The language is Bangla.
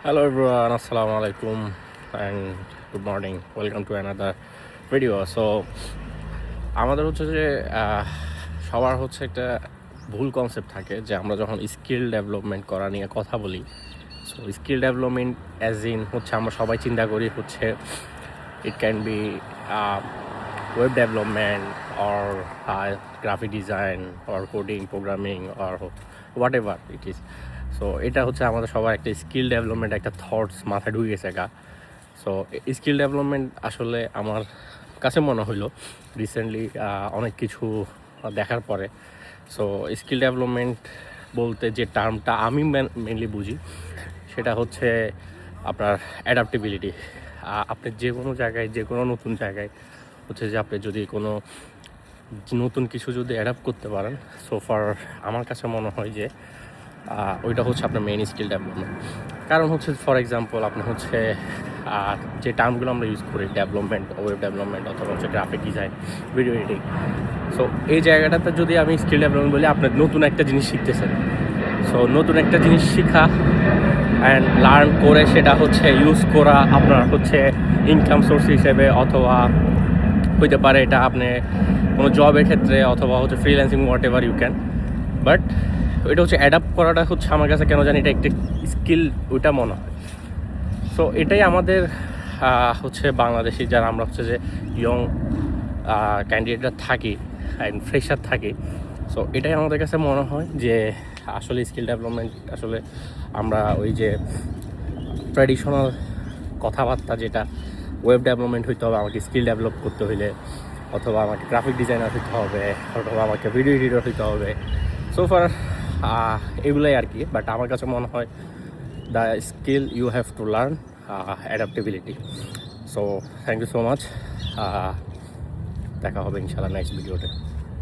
Hello everyone, assalamu alaikum and good morning. Welcome to another video. So আমাদের হচ্ছে যে সবার হচ্ছে একটা ভুল কনসেপ্ট থাকে যে আমরা যখন স্কিল ডেভেলপমেন্ট করা নিয়ে কথা বলি, so skill development as in হচ্ছে আমরা সবাই চিন্তা করি হচ্ছে it can be web development or graphic design or coding programming or what ever it is. So এটা হচ্ছে আমাদের সবার একটা স্কিল ডেভেলপমেন্ট একটা থটস মাথায় ঢুকে গেছে গা। সো স্কিল ডেভেলপমেন্ট আসলে আমার কাছে মনে হইলো রিসেন্টলি অনেক কিছু দেখার পরে। সো স্কিল ডেভেলপমেন্ট বলতে যে টার্মটা আমি মেনলি বুঝি সেটা হচ্ছে আপনার অ্যাডাপ্টেবিলিটি। আপনি যে কোনো জায়গায় যে কোনো নতুন জায়গায় হচ্ছে যে আপনি যদি কোনো নতুন কিছু যদি অ্যাডাপ্ট করতে পারেন, সো ফার আমার কাছে মনে হয় যে ওইটা হচ্ছে আপনার মেইন স্কিল ডেভেলপমেন্ট। কারণ হচ্ছে ফর এক্সাম্পল আপনি হচ্ছে যে টার্মগুলো আমরা ইউজ করি ডেভেলপমেন্ট, ওয়েব ডেভেলপমেন্ট অথবা হচ্ছে graphic design, video editing, so এই জায়গাটাতে যদি আমি স্কিল ডেভেলপমেন্ট বলি আপনি নতুন একটা জিনিস শিখতেছেন। সো নতুন একটা জিনিস শেখা অ্যান্ড লার্ন করে সেটা হচ্ছে ইউজ করা আপনার হচ্ছে ইনকাম সোর্স হিসেবে, অথবা হইতে পারে এটা আপনি কোনো জবের ক্ষেত্রে অথবা হচ্ছে freelancing whatever you can. But ওইটা হচ্ছে অ্যাডাপ্ট করাটা হচ্ছে আমার কাছে কেন জানি এটা একটা স্কিল ওইটা মনে হয়। সো এটাই আমাদের হচ্ছে বাংলাদেশি যারা আমরা হচ্ছে যে ইয়ং ক্যান্ডিডেটরা থাকি অ্যান্ড ফ্রেশার থাকি, সো এটাই আমাদের কাছে মনে হয় যে আসলে স্কিল ডেভেলপমেন্ট আসলে আমরা ওই যে ট্র্যাডিশনাল কথাবার্তা যেটা ওয়েব ডেভেলপমেন্ট হইতে হবে আমাকে স্কিল ডেভেলপ করতে হইলে, অথবা আমাকে গ্রাফিক ডিজাইনার হইতে হবে, অথবা আমাকে ভিডিও এডিটর হইতে হবে, সো ফার এগুলোই আর কি। বাট আমার কাছে মনে হয় the skill you have to learn adaptability. So thank you so much, দেখা হবে ইনশাআল্লাহ নেক্সট ভিডিওতে।